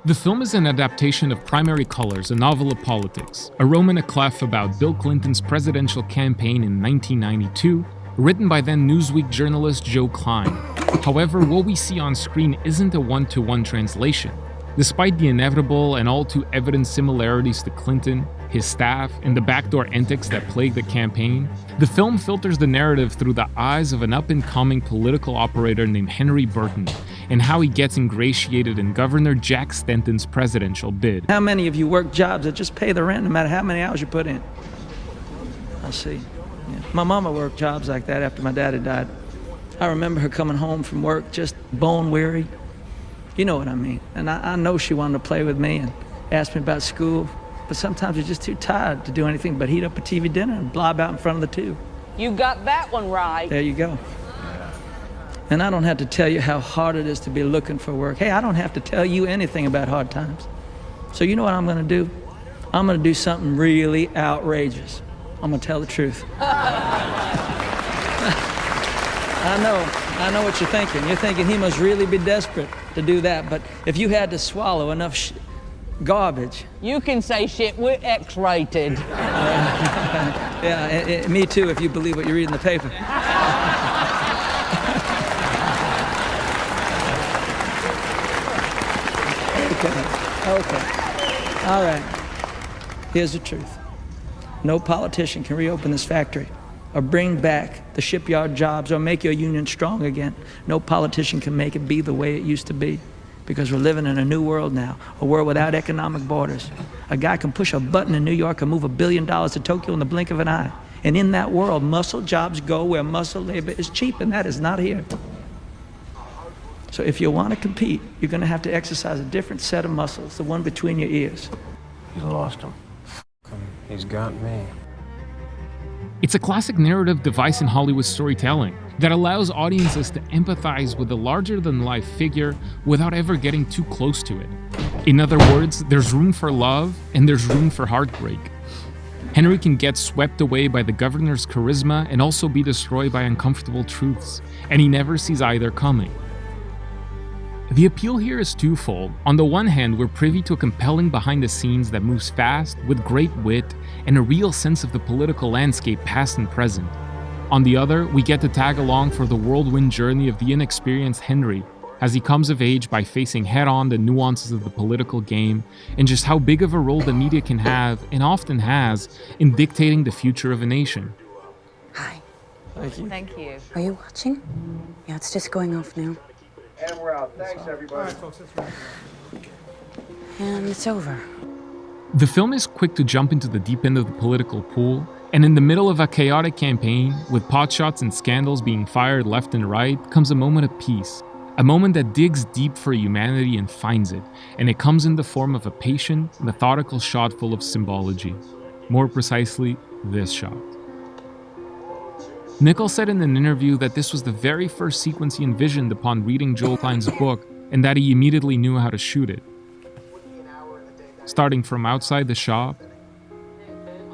The film is an adaptation of Primary Colors, a novel of politics, a roman à clef about Bill Clinton's presidential campaign in 1992, written by then Newsweek journalist Joe Klein. However, what we see on screen isn't a one-to-one translation. Despite the inevitable and all too evident similarities to Clinton, his staff, and the backdoor antics that plague the campaign, the film filters the narrative through the eyes of an up-and-coming political operator named Henry Burton, and how he gets ingratiated in Governor Jack Stanton's presidential bid. How many of you work jobs that just pay the rent no matter how many hours you put in? I see. Yeah. My mama worked jobs like that after my daddy died. I remember her coming home from work just bone weary. You know what I mean. And I know she wanted to play with me and ask me about school, but sometimes you're just too tired to do anything but heat up a TV dinner and blob out in front of the tube. You got that one right. There you go. And I don't have to tell you how hard it is to be looking for work. Hey, I don't have to tell you anything about hard times. So you know what I'm gonna do? I'm gonna do something really outrageous. I'm gonna tell the truth. I know what you're thinking. You're thinking he must really be desperate to do that, but if you had to swallow enough garbage. You can say shit, we're X-rated. Yeah, me too, if you believe what you read in the paper. Okay. All right. Here's the truth. No politician can reopen this factory or bring back the shipyard jobs or make your union strong again. No politician can make it be the way it used to be, because we're living in a new world now, a world without economic borders. A guy can push a button in New York and move $1 billion to Tokyo in the blink of an eye. And in that world, muscle jobs go where muscle labor is cheap, and that is not here. So if you want to compete, you're going to have to exercise a different set of muscles, the one between your ears. You lost him. He's got me. It's a classic narrative device in Hollywood storytelling that allows audiences to empathize with a larger-than-life figure without ever getting too close to it. In other words, there's room for love and there's room for heartbreak. Henry can get swept away by the governor's charisma and also be destroyed by uncomfortable truths, and he never sees either coming. The appeal here is twofold. On the one hand, we're privy to a compelling behind-the-scenes that moves fast, with great wit, and a real sense of the political landscape past and present. On the other, we get to tag along for the whirlwind journey of the inexperienced Henry as he comes of age by facing head-on the nuances of the political game and just how big of a role the media can have, and often has, in dictating the future of a nation. Hi. Thank you. Thank you. Are you watching? Yeah, it's just going off now. And we're out. Thanks, everybody. All right, folks, that's right. And it's over. The film is quick to jump into the deep end of the political pool, and in the middle of a chaotic campaign, with potshots and scandals being fired left and right, comes a moment of peace. A moment that digs deep for humanity and finds it, and it comes in the form of a patient, methodical shot full of symbology. More precisely, this shot. Nichols said in an interview that this was the very first sequence he envisioned upon reading Joe Klein's book, and that he immediately knew how to shoot it. Starting from outside the shop,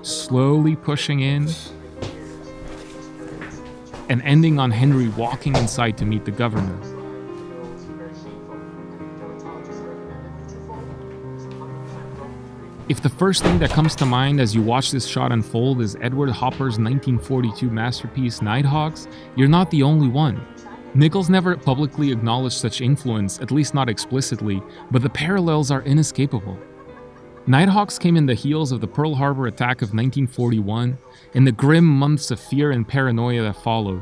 slowly pushing in, and ending on Henry walking inside to meet the governor. If the first thing that comes to mind as you watch this shot unfold is Edward Hopper's 1942 masterpiece Nighthawks, you're not the only one. Nichols never publicly acknowledged such influence, at least not explicitly, but the parallels are inescapable. Nighthawks came in the heels of the Pearl Harbor attack of 1941 and the grim months of fear and paranoia that followed.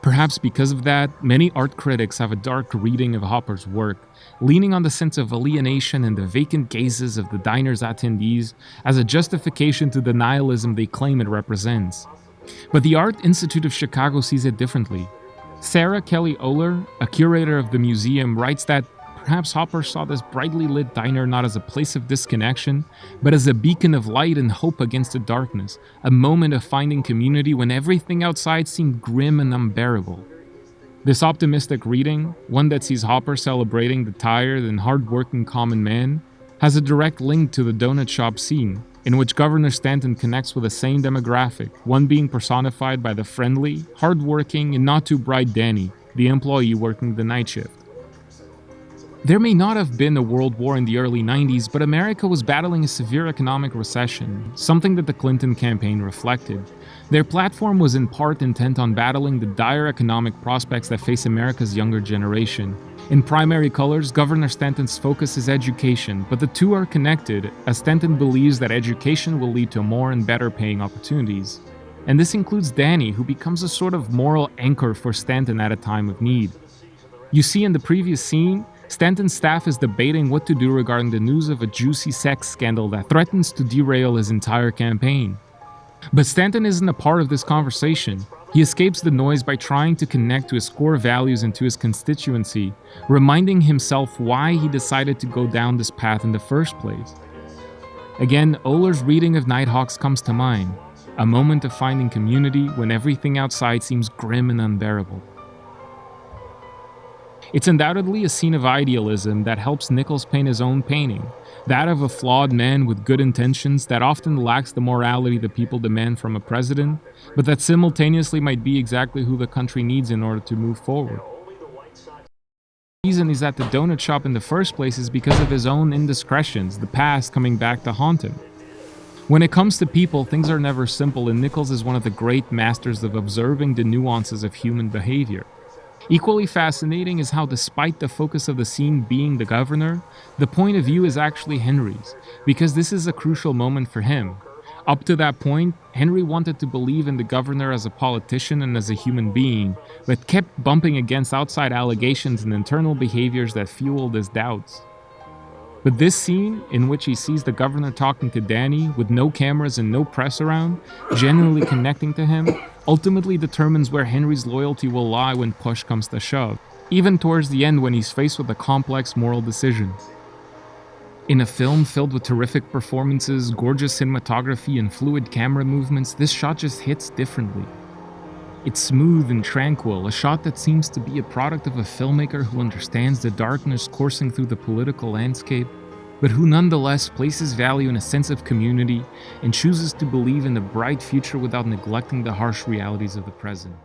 Perhaps because of that, many art critics have a dark reading of Hopper's work, leaning on the sense of alienation and the vacant gazes of the diner's attendees as a justification to the nihilism they claim it represents. But the Art Institute of Chicago sees it differently. Sarah Kelly Oler, a curator of the museum, writes that perhaps Hopper saw this brightly lit diner not as a place of disconnection, but as a beacon of light and hope against the darkness, a moment of finding community when everything outside seemed grim and unbearable. This optimistic reading, one that sees Hopper celebrating the tired and hard-working common man, has a direct link to the donut shop scene, in which Governor Stanton connects with the same demographic, one being personified by the friendly, hard-working, and not-too-bright Danny, the employee working the night shift. There may not have been a world war in the early 90s, but America was battling a severe economic recession, something that the Clinton campaign reflected. Their platform was in part intent on battling the dire economic prospects that face America's younger generation. In primary colors, Governor Stanton's focus is education, but the two are connected, as Stanton believes that education will lead to more and better paying opportunities. And this includes Danny, who becomes a sort of moral anchor for Stanton at a time of need. You see in the previous scene, Stanton's staff is debating what to do regarding the news of a juicy sex scandal that threatens to derail his entire campaign. But Stanton isn't a part of this conversation. He escapes the noise by trying to connect to his core values and to his constituency, reminding himself why he decided to go down this path in the first place. Again, Oler's reading of Nighthawks comes to mind, a moment of finding community when everything outside seems grim and unbearable. It's undoubtedly a scene of idealism that helps Nichols paint his own painting, that of a flawed man with good intentions that often lacks the morality that people demand from a president, but that simultaneously might be exactly who the country needs in order to move forward. The reason he's at the donut shop in the first place is because of his own indiscretions, the past coming back to haunt him. When it comes to people, things are never simple, and Nichols is one of the great masters of observing the nuances of human behavior. Equally fascinating is how, despite the focus of the scene being the governor, the point of view is actually Henry's, because this is a crucial moment for him. Up to that point, Henry wanted to believe in the governor as a politician and as a human being, but kept bumping against outside allegations and internal behaviors that fueled his doubts. But this scene, in which he sees the governor talking to Danny with no cameras and no press around, genuinely connecting to him, ultimately determines where Henry's loyalty will lie when push comes to shove, even towards the end when he's faced with a complex moral decision. In a film filled with terrific performances, gorgeous cinematography, and fluid camera movements, this shot just hits differently. It's smooth and tranquil, a shot that seems to be a product of a filmmaker who understands the darkness coursing through the political landscape, but who nonetheless places value in a sense of community and chooses to believe in a bright future without neglecting the harsh realities of the present.